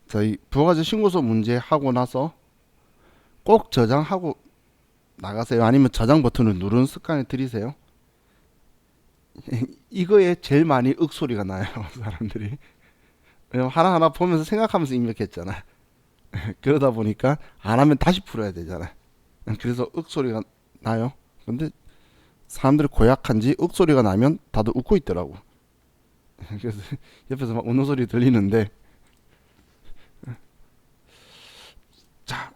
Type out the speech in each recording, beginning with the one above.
저희 부가세 신고서 문제 하고 나서 꼭 저장하고 나가세요. 아니면 저장 버튼을 누르는 습관을 들이세요. 이거에 제일 많이 윽소리가 나요. 사람들이. 왜냐면 하나하나 보면서 생각하면서 입력했잖아. 그러다 보니까 안 하면 다시 풀어야 되잖아. 그래서 윽소리가 나요. 근데 사람들이 고약한지 윽소리가 나면 다들 웃고 있더라고. 그래서 옆에서 막 웃는 소리 들리는데, 자,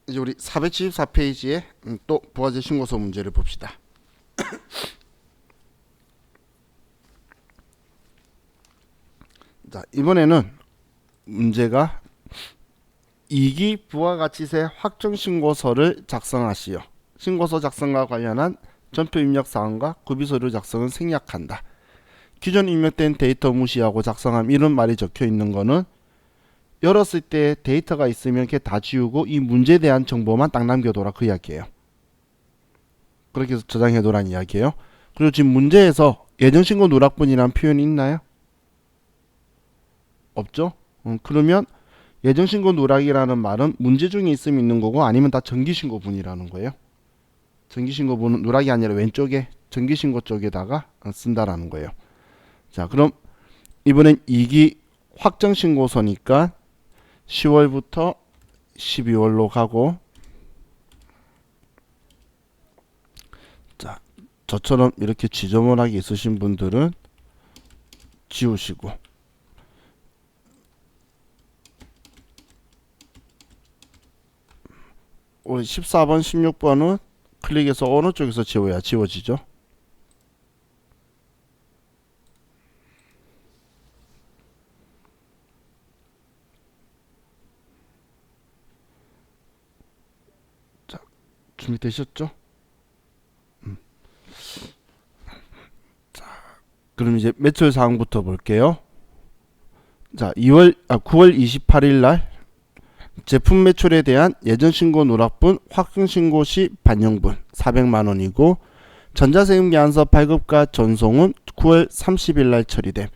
이제 우리 474페이지에 또 부가세 신고서 문제를 봅시다. 자, 이번에는 문제가 2기 부가가치세 확정신고서를 작성하시오. 신고서 작성과 관련한 전표 입력 사항과 구비서류 작성은 생략한다. 기존 입력된 데이터 무시하고 작성함 이런 말이 적혀 있는 거는 열었을 때 데이터가 있으면 걔 다 지우고 이 문제에 대한 정보만 딱 남겨둬라 그 이야기예요. 그렇게 해서 저장해둬란 이야기예요. 그리고 지금 문제에서 예정신고 누락분이라는 표현이 있나요? 없죠? 그러면 예정신고 누락이라는 말은 문제 중에 있으면 있는 거고 아니면 다 정기신고분이라는 거예요. 정기신고분은 누락이 아니라 왼쪽에 정기신고 쪽에다가 쓴다라는 거예요. 자, 그럼 이번엔 2기 확정신고서니까 10월부터 12월로 가고, 자, 저처럼 이렇게 지저분하게 있으신 분들은 지우시고, 우리 14번, 16번은 클릭해서 어느 쪽에서 지워야 지워지죠? 자, 준비되셨죠? 그럼 이제 매출 사항부터 볼게요. 자, 9월 28일 날 제품 매출에 대한 예정신고 누락분 확정신고 시 반영분 400만 원이고, 전자세금계산서 발급과 전송은 9월 30일 날 처리됨.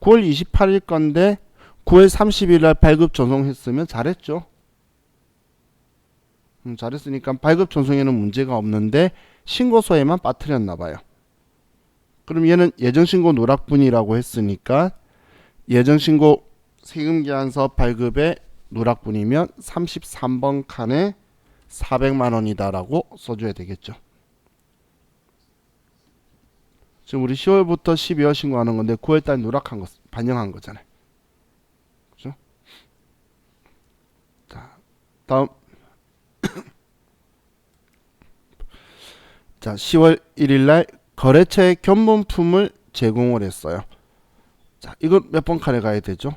9월 28일 건데 9월 30일 날 발급 전송했으면 잘했죠. 잘했으니까 발급 전송에는 문제가 없는데 신고서에만 빠뜨렸나 봐요. 그럼 얘는 예정신고 누락분이라고 했으니까 예정신고 세금계산서 발급의 누락분이면 33번 칸에 400만 원이다라고 써줘야 되겠죠. 지금 우리 10월부터 12월 신고하는 건데 9월달 누락한 거 반영한 거잖아요. 그죠? 자, 다음. 자, 10월 1일 날 거래처에 견본품을 제공을 했어요. 자, 이거 몇 번 칸에 가야 되죠?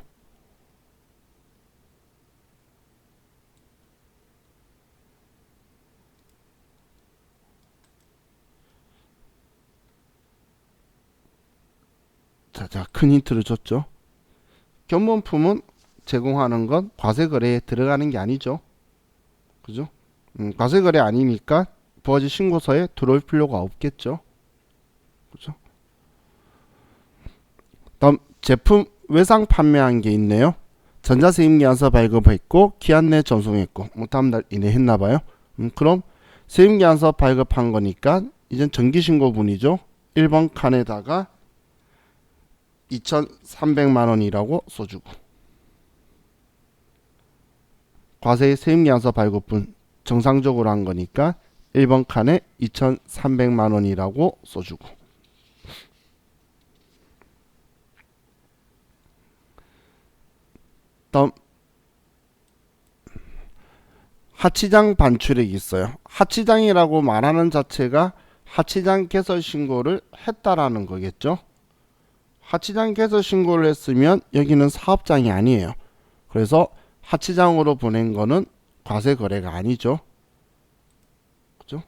자, 큰 힌트를 줬죠. 견본품은 제공하는 건 과세거래에 들어가는 게 아니죠. 그죠? 과세거래 아니니까 부가세 신고서에 들어올 필요가 없겠죠. 그죠? 다음 제품 외상 판매한 게 있네요. 전자세금계산서 발급했고 기한 내 전송했고 다음 달 이내 했나봐요. 그럼 세금계산서 발급한 거니까 이젠 정기신고분이죠. 1번 칸에다가 2,300만 원이라고 써주고, 과세 세금계산서 발급분 정상적으로 한 거니까 1번 칸에 2,300만 원이라고 써주고, 다음 하치장 반출액이 있어요. 하치장이라고 말하는 자체가 하치장 개설 신고를 했다라는 거겠죠. 하치장 개설 신고를 했으면 여기는 사업장이 아니에요. 그래서 하치장으로 보낸 거는 과세 거래가 아니죠. 그죠?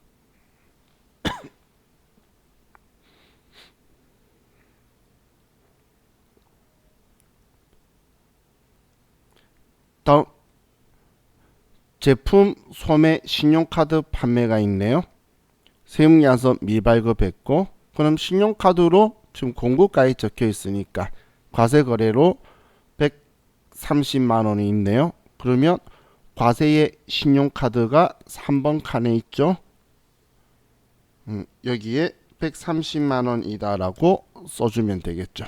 다음 제품 소매 신용카드 판매가 있네요. 세금계산서 미발급했고, 그럼 신용카드로 지금 공고가에 적혀 있으니까 과세 거래로 130만 원이 있네요. 그러면 과세의 신용카드가 3번 칸에 있죠. 여기에 130만 원이다라고 써주면 되겠죠.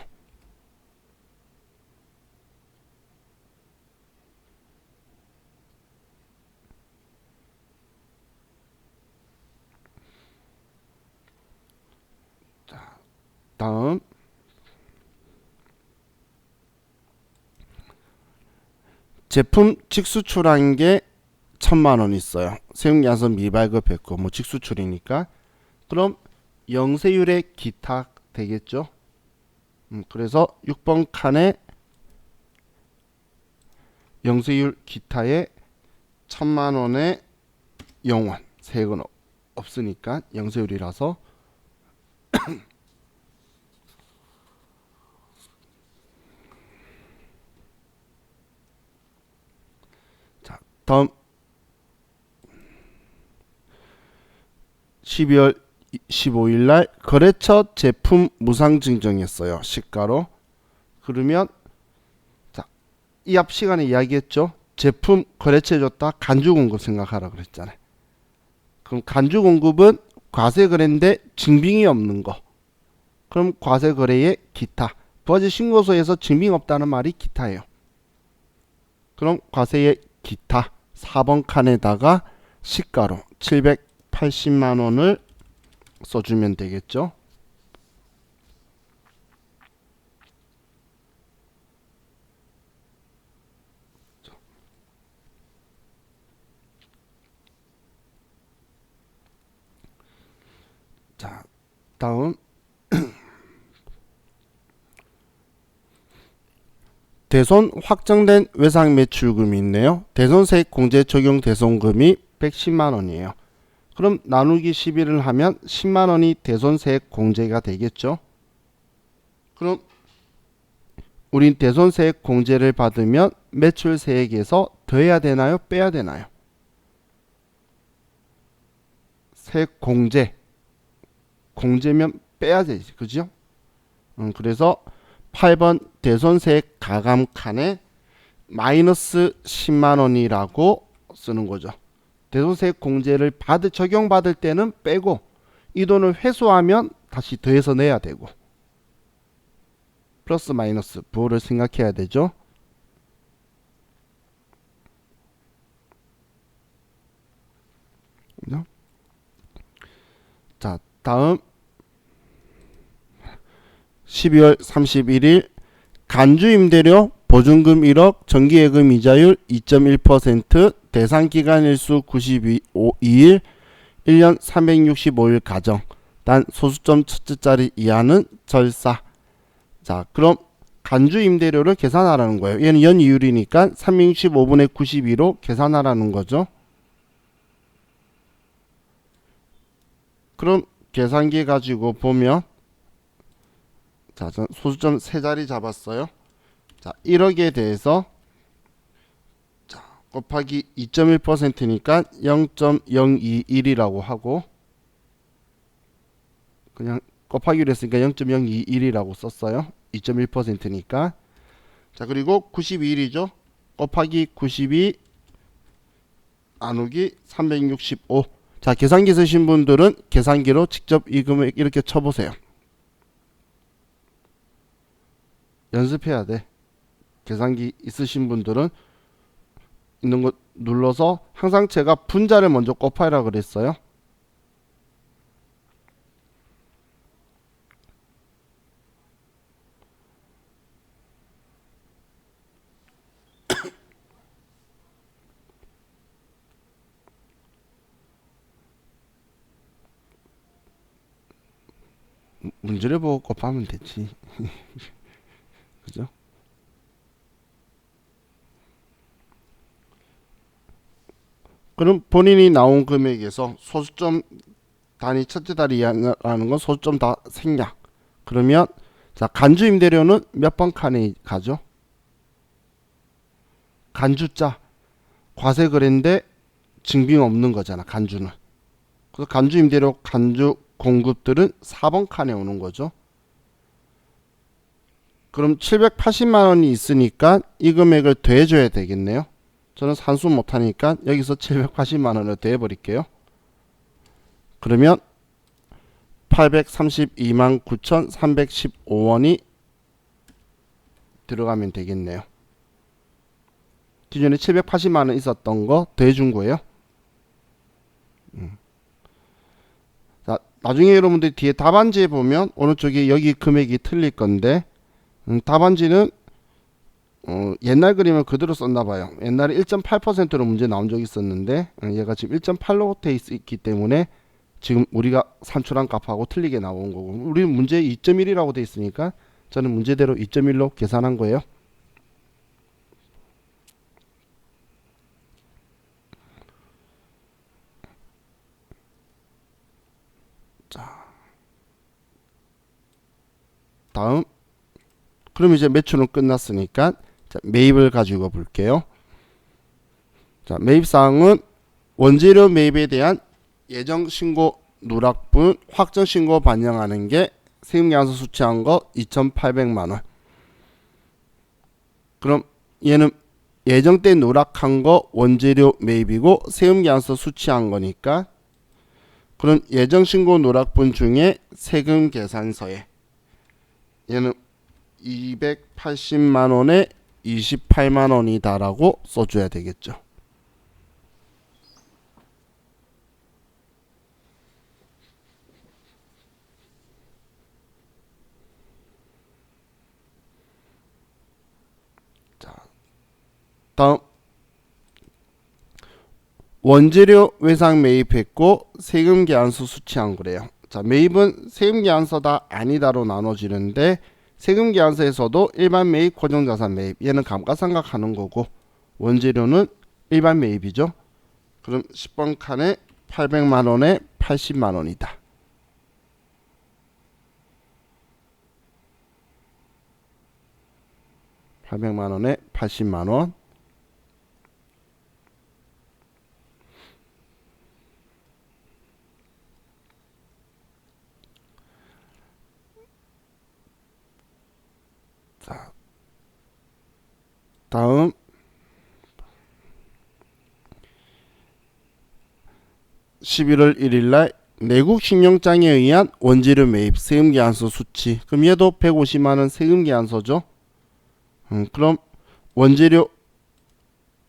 다음 제품 직수출한 게 1000만 원 있어요. 세금야선 미발급했고 뭐 직수출이니까. 그럼 영세율의 기타 되겠죠. 그래서 6번 칸에 영세율 기타에 1000만 원의 0원 세액은 없으니까 영세율이라서 자, 다음 12월 15일 날 거래처 제품 무상 증정했어요. 시가로. 그러면 자, 이 앞 시간에 이야기했죠. 제품 거래처에 줬다 간주 공급 생각하라 그랬잖아요. 그럼 간주 공급은 과세 거래인데 증빙이 없는 거. 그럼 과세 거래의 기타. 부가세 신고서에서 증빙 없다는 말이 기타예요. 그럼 과세의 기타 4번 칸에다가 시가로 780만 원을 써주면 되겠죠. 자, 다음 대손 확정된 외상 매출금이 있네요. 대손세액 공제 적용 대손금이 110만 원이에요. 그럼 나누기 11을 하면 10만 원이 대손세액 공제가 되겠죠. 그럼 우린 대손세액 공제를 받으면 매출세액에서 더해야 되나요? 빼야 되나요? 세액 공제면 빼야 되지. 그죠? 그래서 8번 대손세액 가감 칸에 마이너스 10만 원이라고 쓰는 거죠. 대손세액 공제를 적용받을 때는 빼고 이 돈을 회수하면 다시 더해서 내야 되고 플러스 마이너스 부호를 생각해야 되죠. 자, 다음 12월 31일 간주임대료 보증금 1억 정기예금 이자율 2.1% 대상기간일수 92일 1년 365일 가정 단 소수점 첫째 자리 이하는 절사. 자, 그럼 간주임대료를 계산하라는 거예요. 얘는 연이율이니까 365분의 92로 계산하라는 거죠. 그럼 계산기 가지고 보면 자, 전 소수점 세 자리 잡았어요. 자, 1억에 대해서 자, 곱하기 2.1%니까 0.021이라고 하고 그냥 곱하기로 했으니까 0.021이라고 썼어요. 2.1%니까. 자, 그리고 92일이죠. 곱하기 92 나누기 365. 자, 계산기 쓰신 분들은 계산기로 직접 이 금액 이렇게 쳐보세요. 연습해야 돼. 계산기 있으신 분들은 있는 거 눌러서 항상 제가 분자를 먼저 곱하라 그랬어요. 문제를 보고 곱하면 되지. 그죠? 그럼 본인이 나온 금액에서 소수점 단위 첫째 다리라는 건 소수점 다 생략. 그러면 자, 간주임대료는 몇 번 칸에 가죠? 간주자 과세 거래인데 증빙 없는 거잖아. 간주는. 그래서 간주임대료 간주 공급들은 4번 칸에 오는 거죠. 그럼 780만 원이 있으니까 이 금액을 더해줘야 되겠네요. 저는 산수 못하니까 여기서 780만 원을 더해버릴게요. 그러면 832만 9,315원이 들어가면 되겠네요. 기존에 780만 원 있었던 거 더해준 거예요. 자, 나중에 여러분들이 뒤에 답안지에 보면 오른쪽에 여기 금액이 틀릴 건데 답안지는 옛날 그림을 그대로 썼나 봐요. 옛날에 1.8%로 문제 나온 적이 있었는데 얘가 지금 1.8로 돼 있기 때문에 지금 우리가 산출한 값하고 틀리게 나온 거고, 우리 문제 2.1이라고 돼 있으니까 저는 문제대로 2.1로 계산한 거예요. 자, 다음. 그럼 이제 매출은 끝났으니까 자, 매입을 가지고 볼게요. 자, 매입사항은 원재료 매입에 대한 예정신고 누락분 확정신고 반영하는 게 세금계산서 수취한 거 2,800만원. 그럼 얘는 예정 때 누락한 거 원재료 매입이고 세금계산서 수취한 거니까, 그럼 예정신고 누락분 중에 세금계산서에 얘는 280만원에 28만원이다 라고 써줘야 되겠죠. 자, 다음. 원재료 외상 매입했고 세금계산서 수취한 거래요. 자, 매입은 세금계산서다 아니다로 나눠지는데, 세금계산서에서도 일반 매입, 고정자산 매입, 얘는 감가상각하는 거고 원재료는 일반 매입이죠. 그럼 10번 칸에 800만원에 80만원이다. (800만원에) 80만원. 자, 다음. 11월 1일날 내국 신용장에 의한 원재료 매입 세금계산서 수치. 그럼 얘도 150만원 세금계산서죠. 그럼 원재료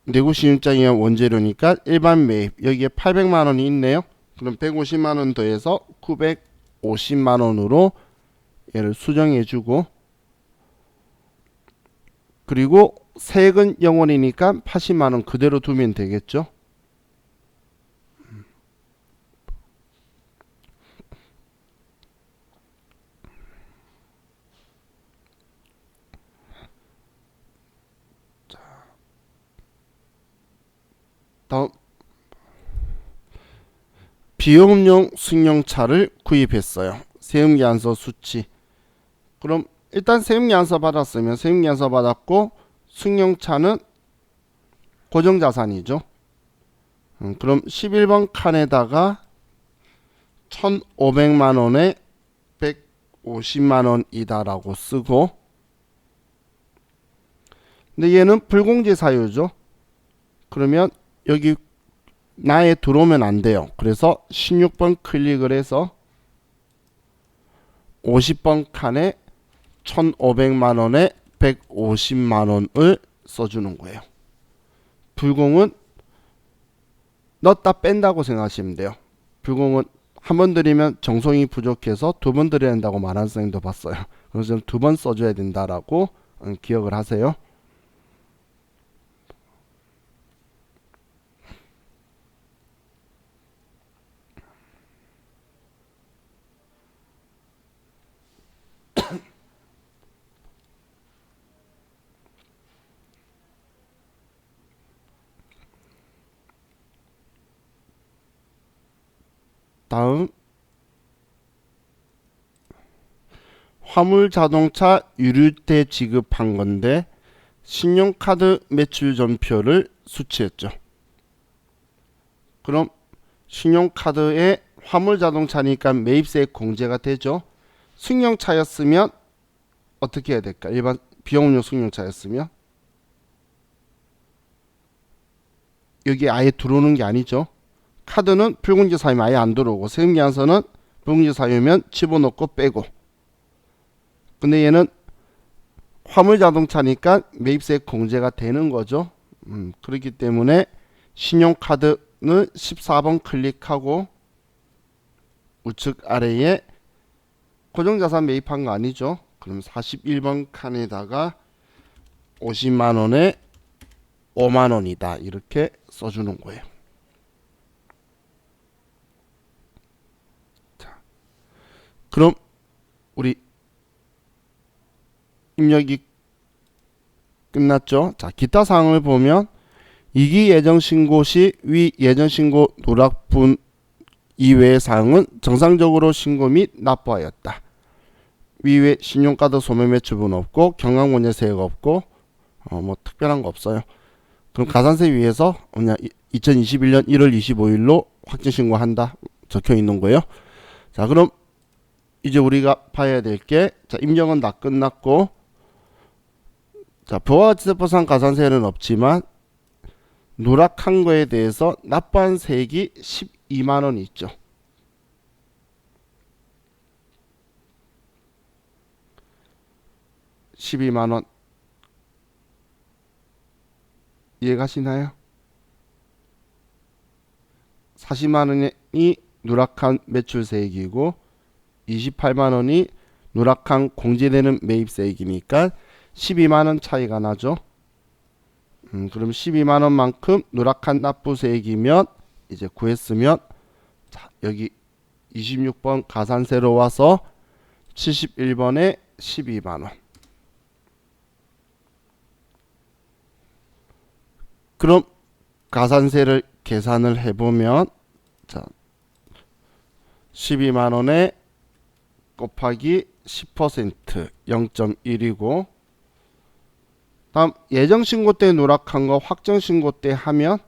내국 신용장에 의한 원재료니까 일반 매입, 여기에 800만원이 있네요. 그럼 150만원 더해서 950만원으로 얘를 수정해주고, 그리고 세액은 0원이니까 80만원 그대로 두면 되겠죠. 다음. 비용용 승용차를 구입했어요. 세금계산서 수치. 그럼 일단 세금계산서 받았으면 세금계산서 받았고 승용차는 고정자산이죠. 그럼 11번 칸에다가 1,500만원에 150만원이다 라고 쓰고, 근데 얘는 불공제 사유죠. 그러면 여기 나에 들어오면 안 돼요. 그래서 16번 클릭을 해서 50번 칸에 1,500만원에 150만원을 써주는 거예요. 불공은 넣었다 뺀다고 생각하시면 돼요. 불공은 한 번 드리면 정성이 부족해서 두 번 드려야 된다고 말하는 선생님도 봤어요. 그래서 두 번 써줘야 된다라고 기억을 하세요. 다음. 화물자동차 유류세 지급한 건데 신용카드 매출 전표를 수취했죠. 그럼 신용카드에 화물자동차니까 매입세 공제가 되죠. 승용차였으면 어떻게 해야 될까? 일반 비용운용 승용차였으면 여기 아예 들어오는 게 아니죠. 카드는 불공제 사유면 아예 안 들어오고 세금계산서는 불공제 사유면 집어넣고 빼고. 근데 얘는 화물 자동차니까 매입세 공제가 되는 거죠. 그렇기 때문에 신용카드는 14번 클릭하고 우측 아래에 고정자산 매입한 거 아니죠. 그럼 41번 칸에다가 50만원에 5만원이다 이렇게 써주는 거예요. 자, 그럼 우리 입력이 끝났죠. 자, 기타 사항을 보면 이기 예정 신고 시 위 예정 신고 누락분 이외의 사항은 정상적으로 신고 및 납부하였다. 위외 신용카드 소매 매출분 없고 경감권제세가 없고 뭐 특별한 거 없어요. 그럼 가산세 위에서 그냥 2021년 1월 25일로 확정 신고한다 적혀 있는 거예요. 자, 그럼 이제 우리가 봐야 될 게 자, 입력은 다 끝났고 자, 부가가치세법상 가산세는 없지만 누락한 거에 대해서 납부한 세액이 12만 원이 있죠. (12만원) 이해가시나요? 40만원이 누락한 매출세액이고 28만원이 누락한 공제되는 매입세액이니까 12만원 차이가 나죠. 그럼 12만원만큼 누락한 납부세액이면 이제 구했으면 자, 여기 26번 가산세로 와서 71번에 12만원. 그럼 가산세를 계산을 해보면 자 12만원에 곱하기 10% 0.1이고 다음 예정신고 때 누락한 거 확정신고 때 하면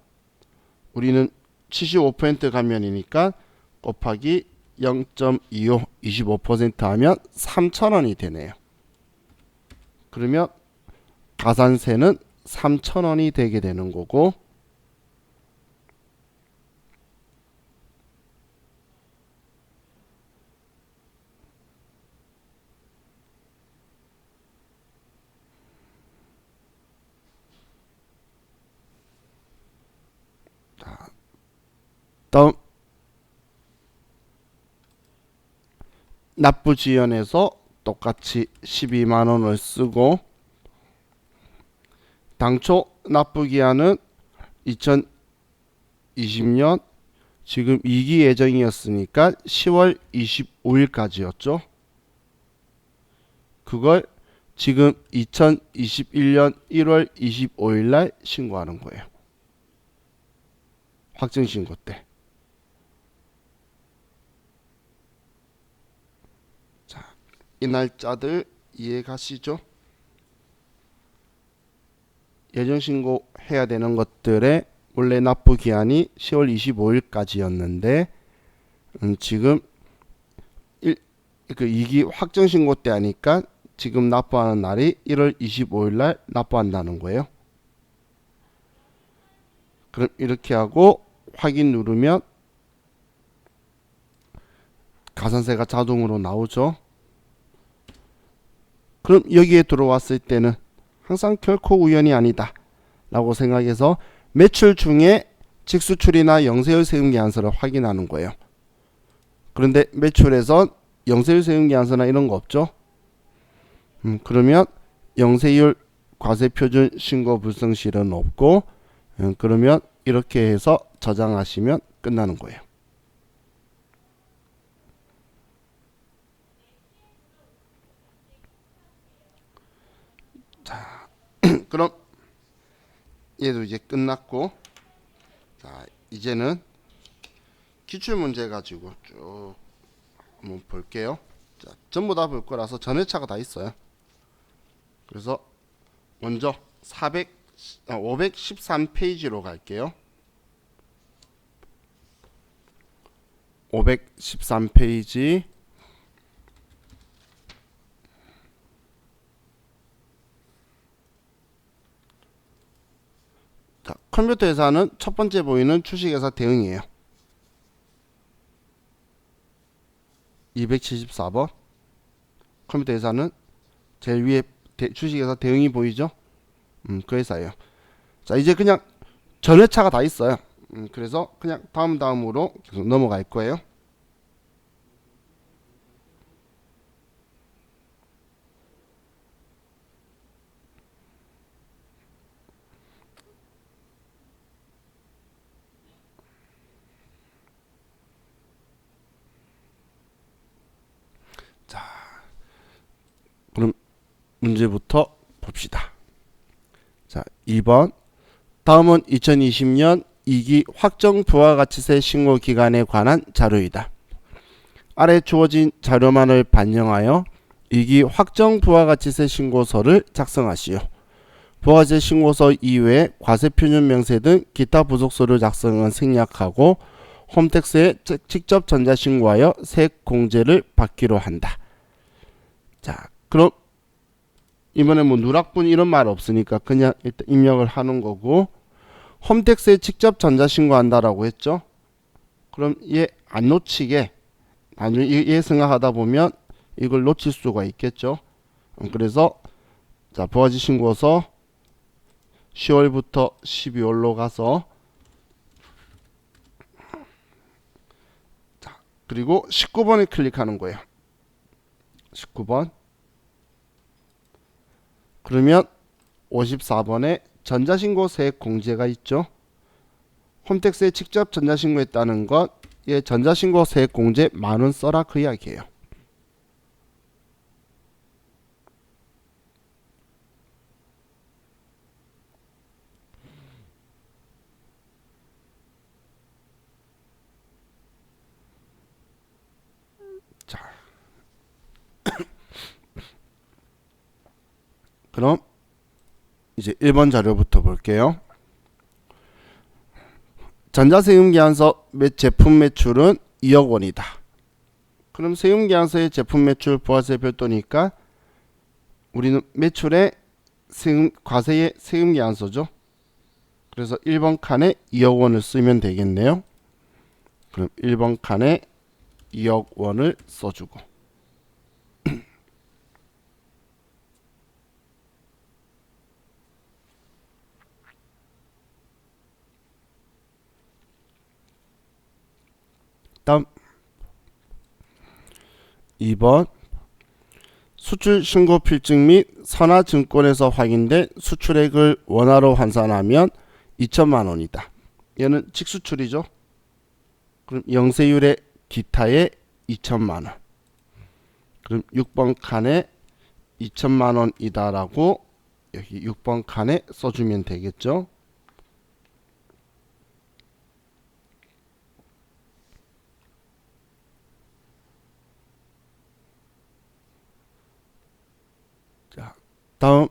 우리는 75% 감면이니까 곱하기 0.25 25% 하면 3,000원이 되네요. 그러면 가산세는 3,000원이 되게 되는 거고 다음 납부지연에서 똑같이 12만원을 쓰고 당초 납부기한은 2020년 지금 2기 예정이었으니까 10월 25일까지였죠. 그걸 지금 2021년 1월 25일 날 신고하는 거예요. 확정신고 때. 자, 이 날짜들 이해가시죠? 예정신고 해야 되는 것들의 원래 납부 기한이 10월 25일까지였는데 지금 2기 확정신고 때 하니까 지금 납부하는 날이 1월 25일 날 납부한다는 거예요. 그럼 이렇게 하고 확인 누르면 가산세가 자동으로 나오죠. 그럼 여기에 들어왔을 때는 항상 결코 우연이 아니다 라고 생각해서 매출 중에 직수출이나 영세율 세금계산서를 확인하는 거예요. 그런데 매출에선 영세율 세금계산서나 이런 거 없죠. 그러면 영세율 과세표준 신고 불성실은 없고 그러면 이렇게 해서 저장하시면 끝나는 거예요. 자, 그럼 얘도 이제 끝났고 자, 이제는 기출문제 가지고 쭉 한번 볼게요. 자, 전부 다 볼 거라서 전회차가 다 있어요. 그래서 먼저 513페이지로 갈게요. 513페이지 컴퓨터 회사는 첫 번째 보이는 주식회사 대응이에요. 274번 컴퓨터 회사는 제일 위에 주식회사 대응이 보이죠? 그 회사예요. 자, 이제 그냥 전회차가 다 있어요. 그래서 그냥 다음으로 계속 넘어갈 거예요. 그럼 문제부터 봅시다. 자, 2번. 다음은 2020년 2기 확정 부가가치세 신고 기간에 관한 자료이다. 아래 주어진 자료만을 반영하여 2기 확정 부가가치세 신고서를 작성하시오. 부가세 신고서 이외에 과세표준 명세 등 기타 부속서류 작성은 생략하고 홈택스에 직접 전자신고하여 세액 공제를 받기로 한다. 자, 그럼 이번에 뭐 누락분 이런 말 없으니까 그냥 일단 입력을 하는 거고, 홈택스에 직접 전자신고한다라고 했죠. 그럼 얘 안 놓치게 나중에 얘 생각하다 보면 이걸 놓칠 수가 있겠죠. 그래서 자, 부가세 신고서 10월부터 12월로 가서 자, 그리고 19번에 클릭하는 거예요. 19번. 그러면 54번에 전자신고 세액 공제가 있죠. 홈택스에 직접 전자신고했다는 것, 예, 전자신고 세액 공제 10,000원 써라 그 이야기예요. 자, 그럼 이제 1번 자료부터 볼게요. 전자세금계산서 제품 매출은 2억 원이다. 그럼 세금계산서의 제품 매출 부가세 별도니까 우리는 매출의 과세의 세금계산서죠. 그래서 1번 칸에 2억 원을 쓰면 되겠네요. 그럼 1번 칸에 2억 원을 써주고, 다음 2번 수출 신고 필증 및 선화증권에서 확인된 수출액을 원화로 환산하면 2천만 원이다. 얘는 직수출이죠. 그럼 영세율의 기타에 2천만 원. 그럼 6번 칸에 2천만 원이다라고 여기 6번 칸에 써주면 되겠죠. 자, 다음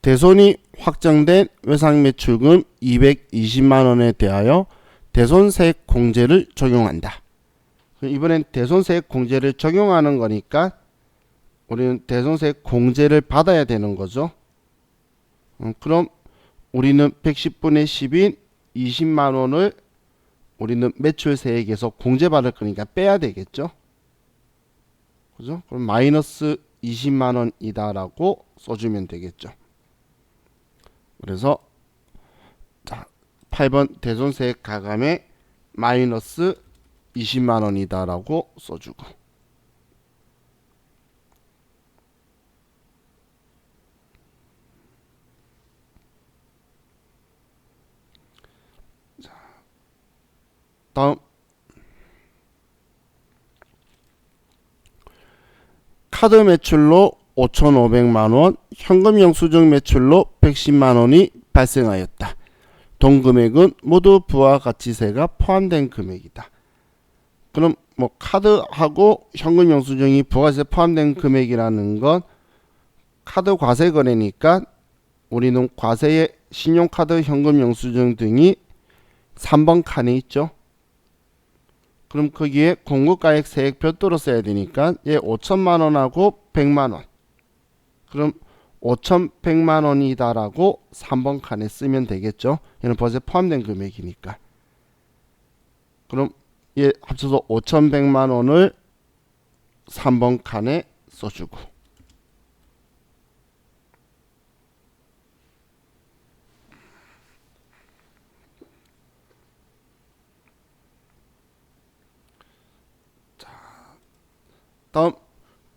대손이 확정된 외상매출금 220만 원에 대하여 대손세액 공제를 적용한다. 이번엔 대손세액 공제를 적용하는 거니까 우리는 대손세액 공제를 받아야 되는 거죠. 그럼 우리는 110분의 10인 20만 원을 우리는 매출세액에서 공제받을 거니까 빼야 되겠죠. 그죠? 그럼 마이너스 20만 원이다라고 써주면 되겠죠. 그래서 자, 8번 대손세액 가감에 마이너스 20만 원이다라고 써주고, 자, 다음 카드 매출로 5,500만 원, 현금 영수증 매출로 110만 원이 발생하였다. 돈 금액은 모두 부가가치세가 포함된 금액이다. 그럼 뭐 카드하고 현금 영수증이 부가세 포함된 금액이라는 건 카드 과세 거래니까 우리는 과세의 신용카드, 현금 영수증 등이 3번 칸에 있죠. 그럼 거기에 공급가액 세액 별도로 써야 되니까 얘 5천만 원하고 100만 원. 그럼 5,100만 원이다라고 3번 칸에 쓰면 되겠죠. 얘는 벌써 포함된 금액이니까. 그럼 얘 합쳐서 5,100만 원을 3번 칸에 써주고, 다음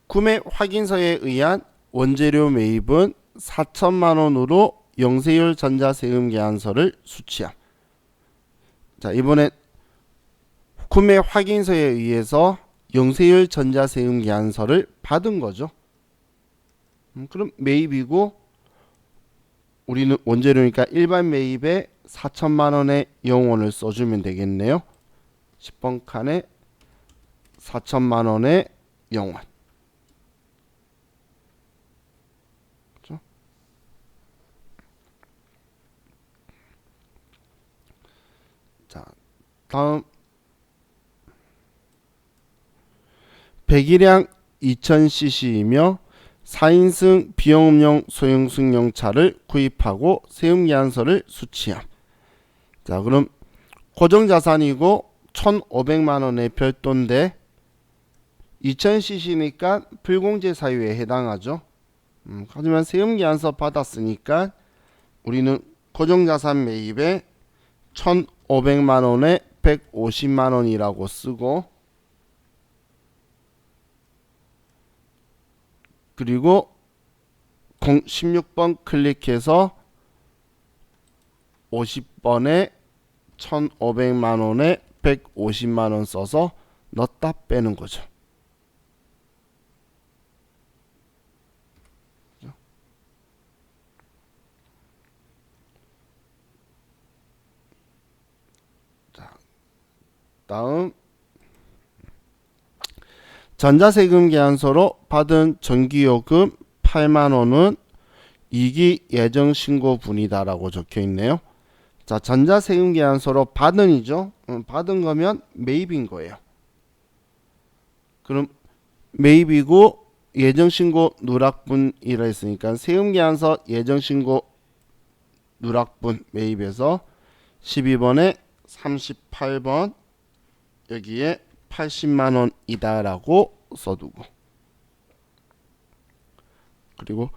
구매 확인서에 의한 원재료 매입은 4천만 원으로 영세율 전자세금 계산서를 수취함. 자, 이번엔 구매 확인서에 의해서 영세율 전자세금 계산서를 받은 거죠. 그럼 매입이고, 우리는 원재료니까 일반 매입에 4천만 원의 영원을 써주면 되겠네요. 10번 칸에 4천만 원의 영원. 그렇죠? 자, 다음 배기량 2000cc이며 4인승 비용음용 소형승용 차를 구입하고 세금계산서를 수취함. 자, 그럼 고정자산이고 1,500만 원의 별도인데 2000cc니까 불공제 사유에 해당하죠. 하지만 세금계산서 받았으니까 우리는 고정자산 매입에 1,500만 원에 150만 원이라고 쓰고, 그리고 16번 클릭해서 50번에 1,500만 원에 150만 원 써서 넣었다 빼는 거죠. 자, 다음 전자세금 계산서로 받은 전기요금 8만 원은 2기 예정신고분이다라고 적혀있네요. 자, 전자세금 계산서로 받은이죠. 받은 거면 매입인 거예요. 그럼 매입이고 예정신고 누락분이라 했으니까 세금계산서 예정신고 누락분 매입에서 12번에 38번 여기에 80만 원이다 라고 써두고, 그리고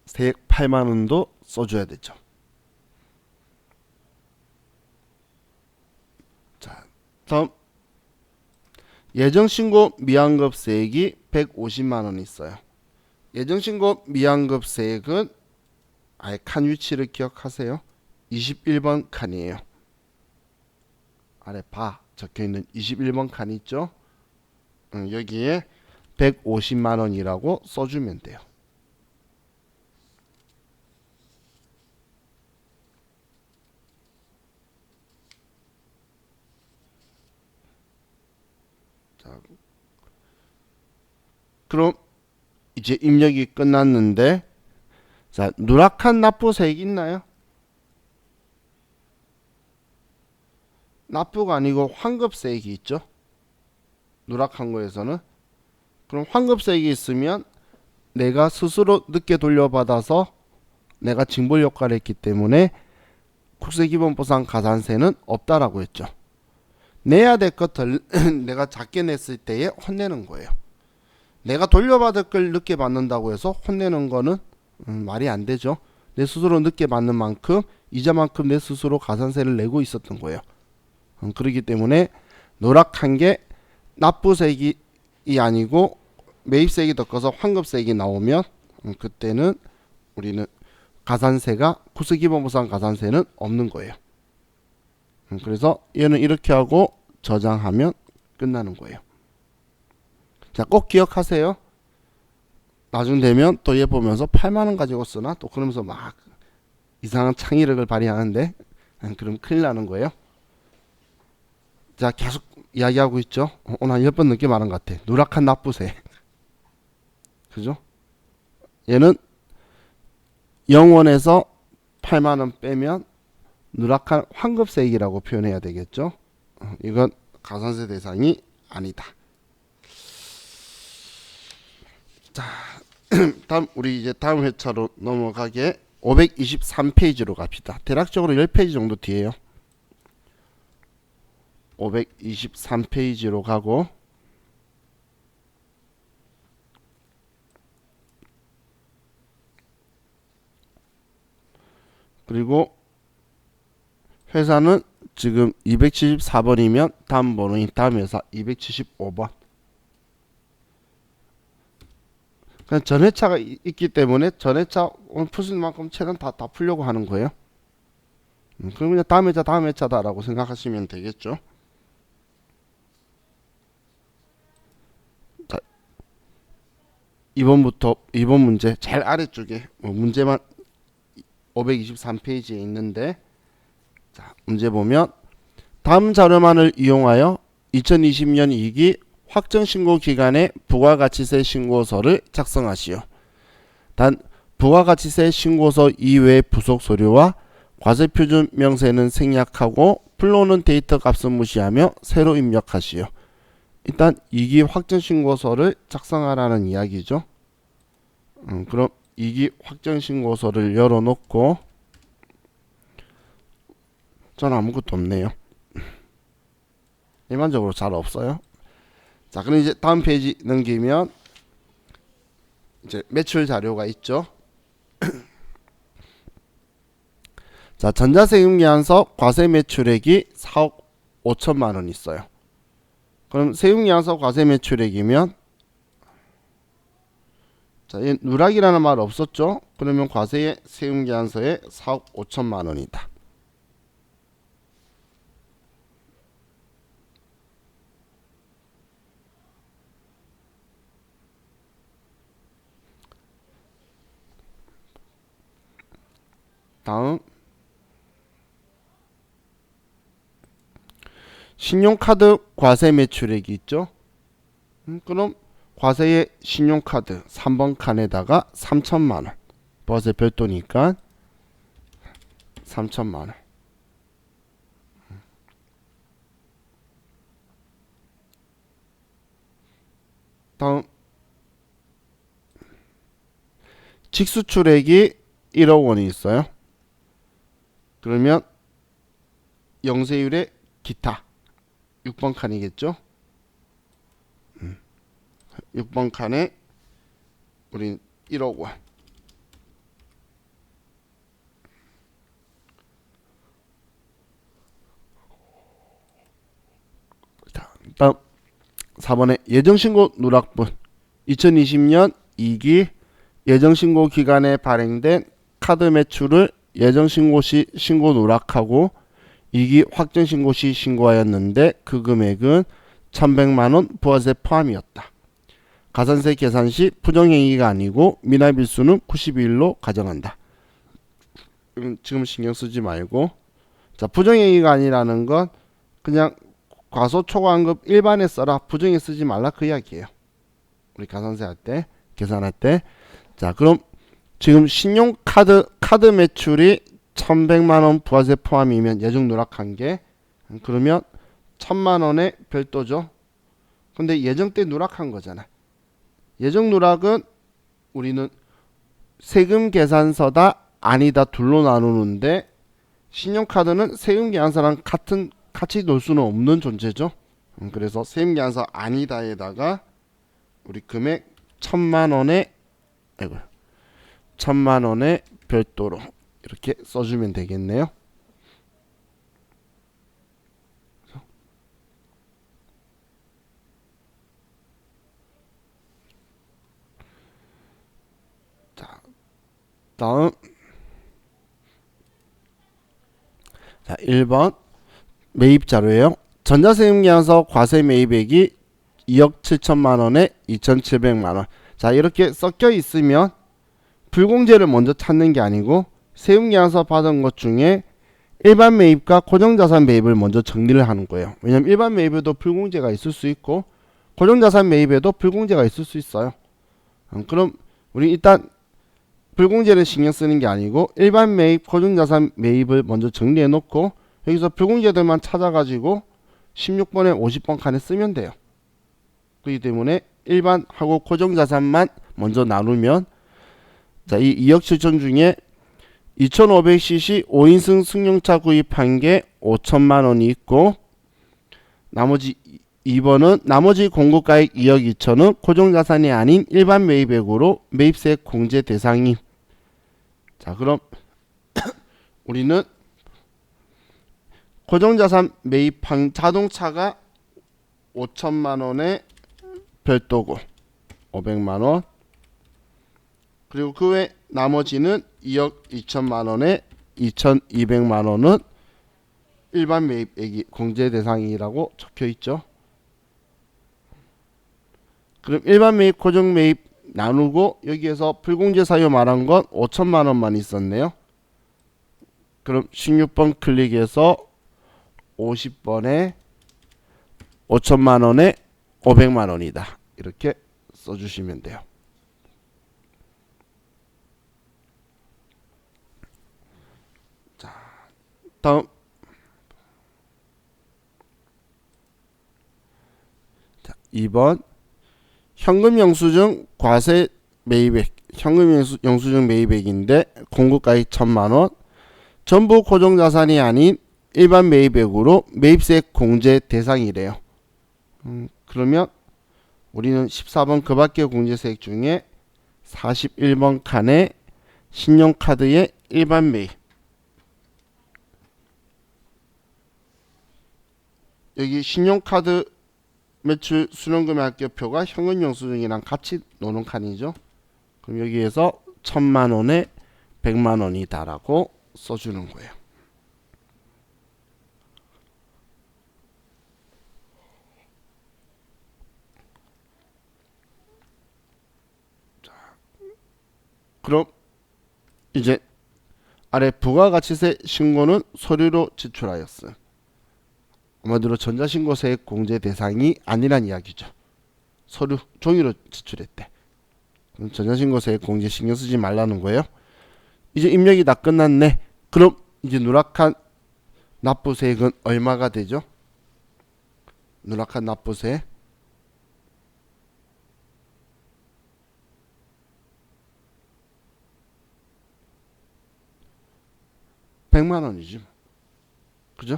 세액 8만 원도 써줘야 되죠. 자, 다음 예정신고 미환급세액이 150만 원 있어요. 예정신고 미환급세액은 아예 칸 위치를 기억하세요. 21번 칸이에요. 아래 바 적혀있는 21번 칸 있죠. 여기에 150만 원이라고 써주면 돼요. 자, 그럼 이제 입력이 끝났는데, 자, 누락한 납부세액 있나요? 납부가 아니고 환급세액이 있죠. 누락한 거에서는. 그럼 환급세액이 있으면 내가 스스로 늦게 돌려받아서 내가 징벌 효과를 했기 때문에 국세기본보상 가산세는 없다라고 했죠. 내야 될 것을 내가 작게 냈을 때에 혼내는 거예요. 내가 돌려받을 걸 늦게 받는다고 해서 혼내는 거는 말이 안 되죠. 내 스스로 늦게 받는 만큼 이자만큼 내 스스로 가산세를 내고 있었던 거예요. 그렇기 때문에 누락한 게 납부세액이 아니고 매입세액이 덮어서 환급세액이 나오면 그때는 우리는 가산세가 국세기본보상 가산세는 없는 거예요. 그래서 얘는 이렇게 하고 저장하면 끝나는 거예요. 자, 꼭 기억하세요. 나중 되면 또 얘 보면서 8만 원 가지고 쓰나? 또 그러면서 막 이상한 창의력을 발휘하는데 그럼 큰일 나는 거예요. 자, 계속 이야기하고 있죠. 오늘 한 10번 넘게 말한 것 같아. 누락한 납부세. 그죠? 얘는 0원에서 8만 원 빼면 누락한 환급세액이라고 표현해야 되겠죠. 이건 가산세 대상이 아니다. 다음 우리 이제 다음 회차로 넘어가게 523페이지로 갑시다. 대략적으로 10페이지 정도 뒤에요. 523페이지로 가고 그리고 회사는 지금 274번이면 다음 번호인 다음 회사 275번. 그냥 전회차가 있기 때문에 전회차 오늘 풀 수 있는 만큼 최대한 다 풀려고 하는 거예요. 그럼 그냥 다음 회차다라고 생각하시면 되겠죠. 자, 2번 문제 제일 아래쪽에 문제만 523페이지에 있는데, 자, 문제 보면 다음 자료만을 이용하여 2020년 2기 확정신고 기간에 부가가치세 신고서를 작성하시오. 단 부가가치세 신고서 이외의 부속 서류와 과세표준 명세는 생략하고 불러오는 데이터 값은 무시하며 새로 입력하시오. 일단 2기 확정신고서를 작성하라는 이야기죠. 그럼 2기 확정신고서를 열어놓고, 전 아무것도 없네요. 일반적으로 잘 없어요. 자, 그럼 이제 다음 페이지 넘기면 이제 매출 자료가 있죠. 자, 전자세금계산서 과세 매출액이 4억 5천만 원 있어요. 그럼 세금계산서 과세 매출액이면, 자, 얘 누락이라는 말 없었죠? 그러면 과세의 세금계산서에 4억 5천만 원이다. 다음 신용카드 과세 매출액이 있죠. 그럼 과세의 신용카드 3번 칸에다가 3천만원, 부가세 별도니까 3천만원. 다음 직수출액이 1억 원이 있어요. 그러면 영세율의 기타 6번 칸이겠죠. 6번 칸에 우린 1억 원. 다음 4번에 예정신고 누락분 2020년 2기 예정신고 기간에 발행된 카드 매출을 예정신고 시 신고 누락하고 2기 확정신고 시 신고하였는데 그 금액은 1100만원 부가세 포함이었다. 가산세 계산 시 부정행위가 아니고 미납일수는 92일로 가정한다. 지금 신경 쓰지 말고, 자, 부정행위가 아니라는 건 그냥 과소초과환급 일반에 써라, 부정에 쓰지 말라 그 이야기예요. 우리 가산세 할 때, 계산할 때. 자, 그럼 지금 카드 매출이 1100만원 부가세 포함이면 예정 누락한 게, 그러면 1000만원의 별도죠. 근데 예정 때 누락한 거잖아. 예정 누락은 우리는 세금 계산서다 아니다 둘로 나누는데, 신용카드는 세금 계산서랑 같이 놓을 수는 없는 존재죠. 그래서 세금 계산서 아니다에다가 우리 금액 1000만원의 별도로 이렇게 써주면 되겠네요. 자, 다음, 자, 1번 매입 자료예요. 전자세금계산서 과세 매입액이 2억 7천만 원에 2,700만 원. 자, 이렇게 섞여 있으면 불공제를 먼저 찾는 게 아니고 세금계산서 받은 것 중에 일반 매입과 고정자산 매입을 먼저 정리를 하는 거예요. 왜냐면 일반 매입에도 불공제가 있을 수 있고 고정자산 매입에도 불공제가 있을 수 있어요. 그럼 우리 일단 불공제를 신경 쓰는 게 아니고 일반 매입, 고정자산 매입을 먼저 정리해 놓고 여기서 불공제들만 찾아가지고 16번에 50번 칸에 쓰면 돼요. 그렇기 때문에 일반하고 고정자산만 먼저 나누면 자, 이 2억 7천 중에 2500cc 5인승 승용차 구입한 게 5천만 원이 있고 나머지 2번은 나머지 공급가액 2억 2천은 고정자산이 아닌 일반 매입액으로 매입세 공제 대상임. 자, 그럼 우리는 고정자산 매입한 자동차가 5천만 원에 별도고 500만 원. 그리고 그 외 나머지는 2억 2천만 원에 2,200만 원은 일반 매입액이 공제 대상이라고 적혀 있죠. 그럼 일반 매입, 고정 매입 나누고 여기에서 불공제 사유 말한 건 5천만 원만 있었네요. 그럼 16번 클릭해서 50번에 5천만 원에 500만 원이다. 이렇게 써주시면 돼요. 자, 다음. 자, 2번. 현금 영수증 과세 매입액. 현금 영수증 매입액인데 공급가액 1,000만 원. 전부 고정자산이 아닌 일반 매입액으로 매입세 공제 대상이래요. 그러면 우리는 14번 그 밖의 공제세액 중에 41번 칸에 신용카드의 일반 매입. 여기 신용카드 매출 수령금액 합격표가 현금 영수증이랑 같이 노는 칸이죠. 그럼 여기에서 1,000만 원에 100만 원이다라고 써주는 거예요. 자, 그럼 이제 아래 부가가치세 신고는 서류로 제출하였음. 한마디로 전자신고세액 공제 대상이 아니란 이야기죠. 서류 종이로 제출했대. 그럼 전자신고세액 공제 신경 쓰지 말라는 거예요. 이제 입력이 다 끝났네. 그럼 이제 누락한 납부세액은 얼마가 되죠? 누락한 납부세 100만 원이지. 그죠?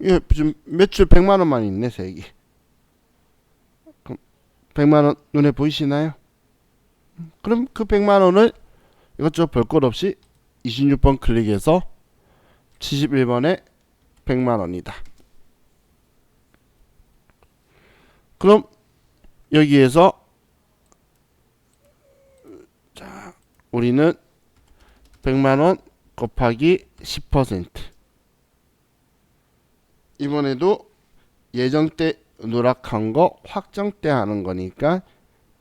예, 지금 매출 100만 원만 있네, 세액이. 그럼 100만 원 눈에 보이시나요? 그럼 그 100만 원을 이것저것 볼 것 없이 26번 클릭해서 71번에 100만 원이다. 그럼 여기에서 자, 우리는 100만 원 곱하기 10%. 이번에도 예정 때 누락한 거 확정 때 하는 거니까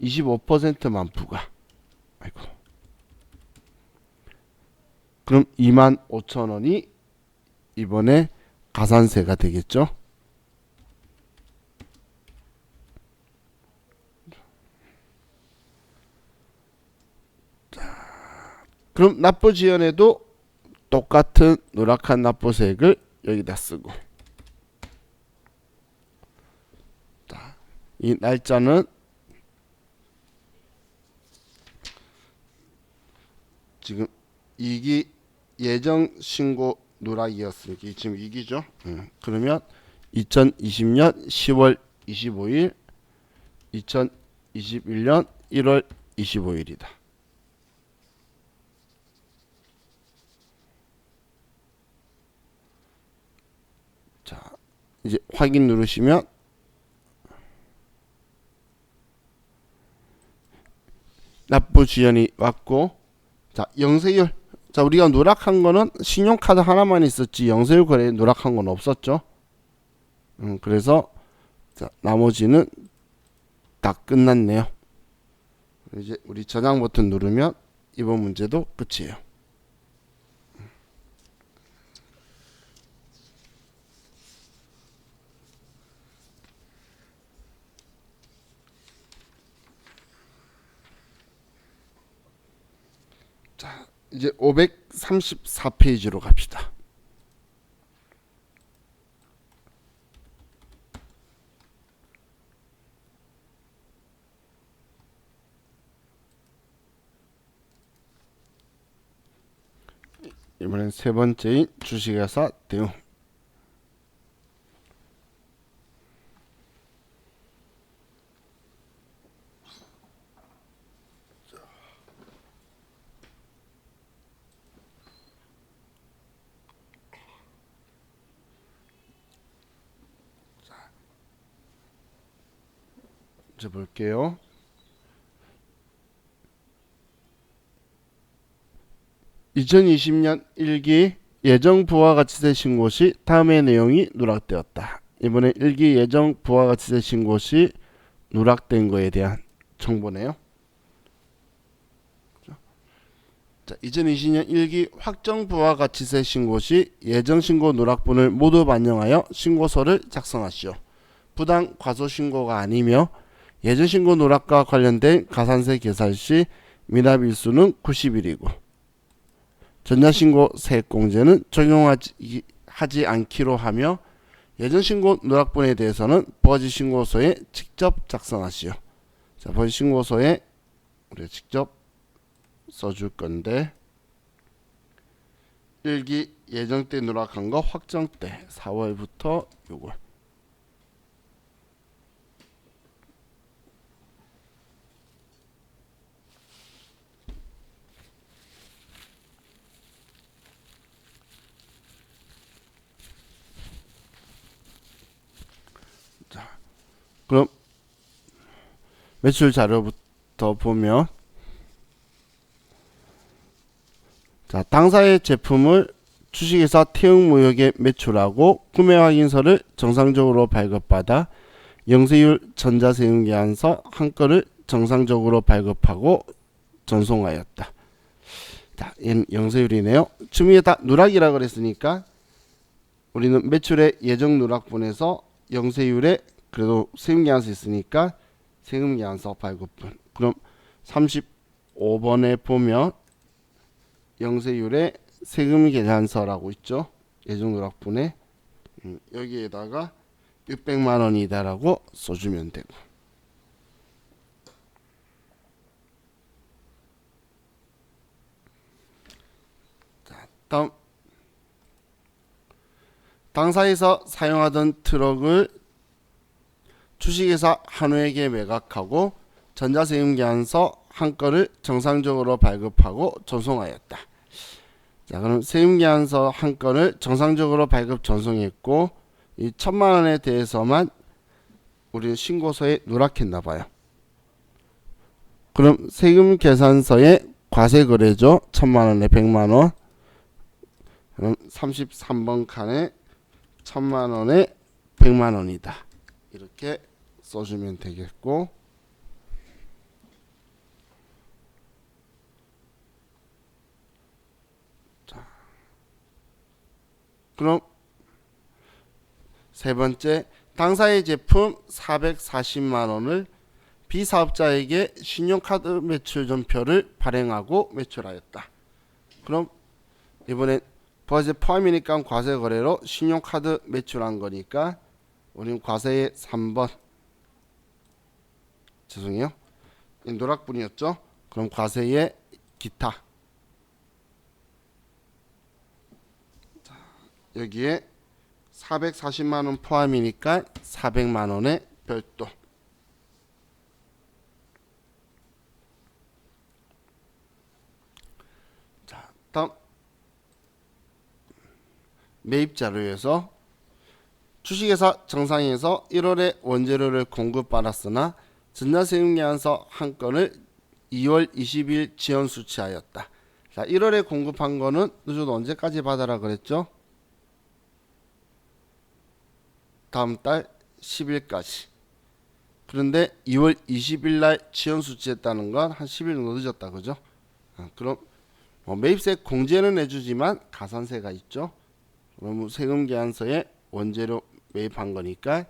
25%만 부과. 아이고. 그럼 25,000원이 이번에 가산세가 되겠죠. 자, 그럼 납부지연에도 똑같은 누락한 납부세액을 여기다 쓰고, 자, 이 날짜는 지금 2기 예정 신고 누락이었으니까 지금 2기죠. 그러면 2020년 10월 25일, 2021년 1월 25일이다. 자, 이제 확인 누르시면 납부 지연이 왔고, 자, 영세율. 자, 우리가 누락한 거는 신용카드 하나만 있었지 영세율 거래에 누락한 건 없었죠. 그래서 자, 나머지는 다 끝났네요. 이제 우리 저장 버튼 누르면 이번 문제도 끝이에요. 자, 이제 534페이지로 갑시다. 이번엔 세 번째인 주식회사 대응. 이제 볼게요. 2020년 1기 예정 부가가치세 신고 시 다음의 내용이 누락되었다. 이번에 1기 예정 부가가치세 신고 시 누락된 거에 대한 정보네요. 자, 2020년 1기 확정 부가가치세 신고 시 예정 신고 누락분을 모두 반영하여 신고서를 작성하시오. 부당 과소 신고가 아니며 예정 신고 누락과 관련된 가산세 계산 시 미납일수는 90일이고 전자신고 세액공제는 적용하지 않기로 하며 예정신고 누락분에 대해서는 부가지신고서에 직접 작성하시오. 자, 부가지신고서에 우리가 직접 써줄 건데 1기 예정 때 누락한 거 확정 때 4월부터 6월. 자, 그럼 매출 자료부터 보면 자, 당사의 제품을 주식회사 태흥무역에 매출하고 구매 확인서를 정상적으로 발급받아 영세율 전자세금계산서 한 건을 정상적으로 발급하고 전송하였다. 자, 얘는 영세율이네요. 지금 이게 다 누락이라 그랬으니까 우리는 매출의 예정 누락분에서 영세율에 그래도 세금계산서 있으니까 세금계산서 발급분. 그럼 35번에 보면 영세율의 세금계산서라고 있죠. 예정 누락분에 여기에다가 600만 원이다라고 써주면 되고. 자, 다음 당사에서 사용하던 트럭을 주식회사 한우에게 매각하고 전자세금계산서 한 건을 정상적으로 발급하고 전송하였다. 자, 그럼 세금계산서 한 건을 정상적으로 발급 전송했고 이 1000만 원에 대해서만 우리 신고서에 누락했나 봐요. 그럼 세금계산서에 과세거래죠. 1000만 원에 100만 원. 그럼 33번 칸에 1000만 원에 100만 원이다. 이렇게 써주면 되겠고, 자, 그럼 세 번째, 당사의 제품 440만 원을 비사업자에게 신용카드 매출 전표를 발행하고 매출하였다. 그럼 이번엔 부가세 포함이니까 과세 거래로 신용카드 매출한 거니까 우리는 과세의 3번, 죄송해요, 노락분이었죠. 그럼 과세의 기타, 자, 여기에 440만 원 포함이니까 400만 원의 별도. 자, 다음 매입 자료에서 주식회사 정상에서 1월에 원재료를 공급받았으나 전자세금계산서 한 건을 2월 20일 지연 수취하였다. 자, 1월에 공급한 거는 늦어도 언제까지 받아라 그랬죠? 다음 달 10일까지. 그런데 2월 20일 날 지연 수취했다는 건 한 10일 정도 늦었다, 그죠? 그럼 매입세 공제는 해주지만 가산세가 있죠. 그럼 세금계산서에 원재료 매입한 거니까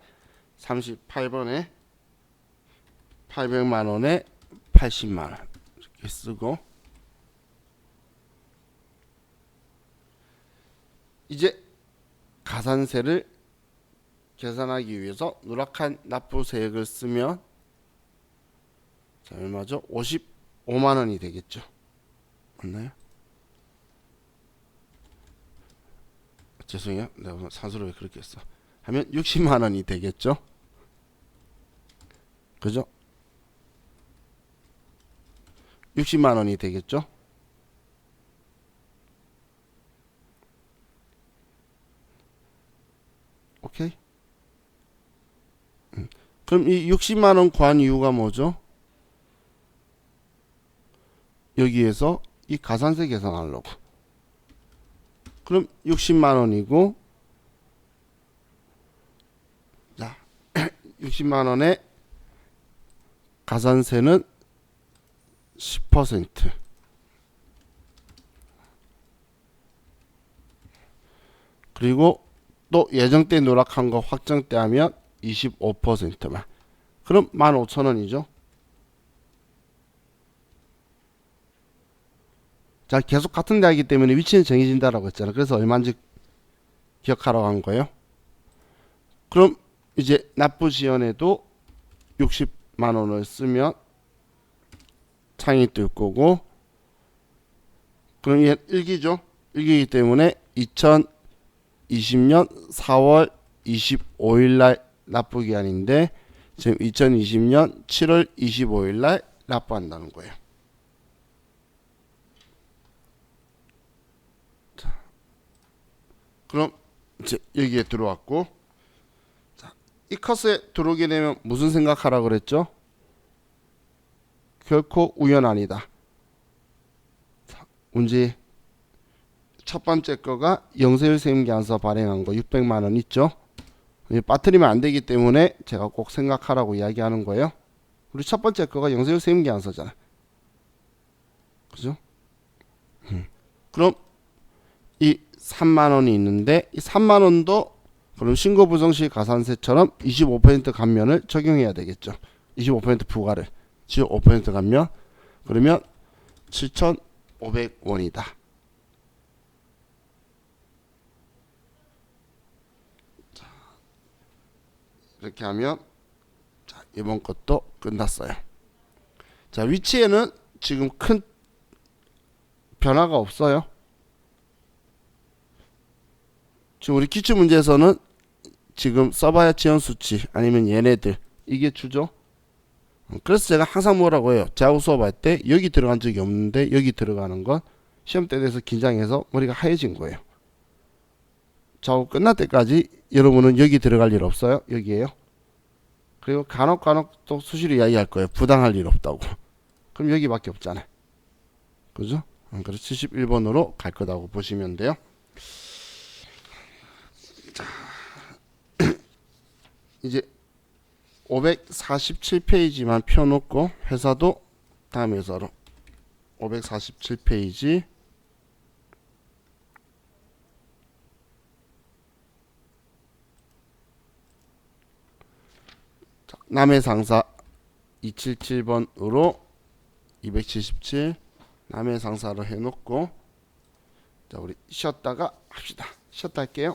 38번에 800만 원에 80만 원 이렇게 쓰고, 이제 가산세를 계산하기 위해서 누락한 납부세액을 쓰면 자, 얼마죠? 55만 원이 되겠죠. 맞나요? 죄송해요. 내가 산수로 왜 그렇게 했어. 하면 60만 원이 되겠죠. 그죠? 60만 원이 되겠죠. 오케이. 그럼 이 60만 원 구한 이유가 뭐죠? 여기에서 이 가산세 계산하려고. 그럼 60만 원이고, 자, 60만 원에 가산세는 10%. 그리고 또 예정때 누락한 거 확정때 하면 25%만. 그럼 15,000원이죠. 자, 계속 같은 데이기 때문에 위치는 정해진다라고 했잖아. 그래서 얼마인지 기억하라고 한 거예요. 그럼 이제 납부 지연에도 60만 원을 쓰면 창이 뜰 거고, 그럼 얘 1기죠. 1기이기 때문에 2020년 4월 25일 날 납부 기한인데 지금 2020년 7월 25일 날 납부한다는 거예요. 자, 그럼 이제 여기에 들어왔고, 자, 이 컷에 들어오게 되면 무슨 생각하라 그랬죠? 결코 우연 아니다. 자, 문제 첫 번째 거가 영세율 세금계산서 발행한 거 600만 원 있죠? 빠뜨리면 안 되기 때문에 제가 꼭 생각하라고 이야기하는 거예요. 우리 첫 번째 거가 영세율 세금계산서잖아. 그죠? 그럼 이 3만 원이 있는데 이 3만 원도 그럼 신고 부정 시 가산세처럼 25% 감면을 적용해야 되겠죠. 25% 부과를 25% 감면. 그러면 7,500원이다. 이렇게 하면 자, 이번 것도 끝났어요. 자, 위치에는 지금 큰 변화가 없어요. 지금 우리 기출문제에서는 지금 써봐야 지연 수치 아니면 얘네들 이게 주죠. 그래서 제가 항상 뭐라고 해요. 자우 수업할 때 여기 들어간 적이 없는데 여기 들어가는 건 시험 때 돼서 긴장해서 머리가 하얘진 거예요. 자우 끝날 때까지 여러분은 여기 들어갈 일 없어요. 여기에요. 그리고 간혹 또 수시로 이야기할 거예요. 부당할 일 없다고. 그럼 여기밖에 없잖아요. 그죠? 그래서 71번으로 갈 거라고 보시면 돼요. 자, 이제 547페이지만 펴놓고 회사도 다음 회사로 547페이지 남의 상사 277번으로 277 남의 상사로 해놓고 자 우리 쉬었다가 합시다. 쉬었다 할게요.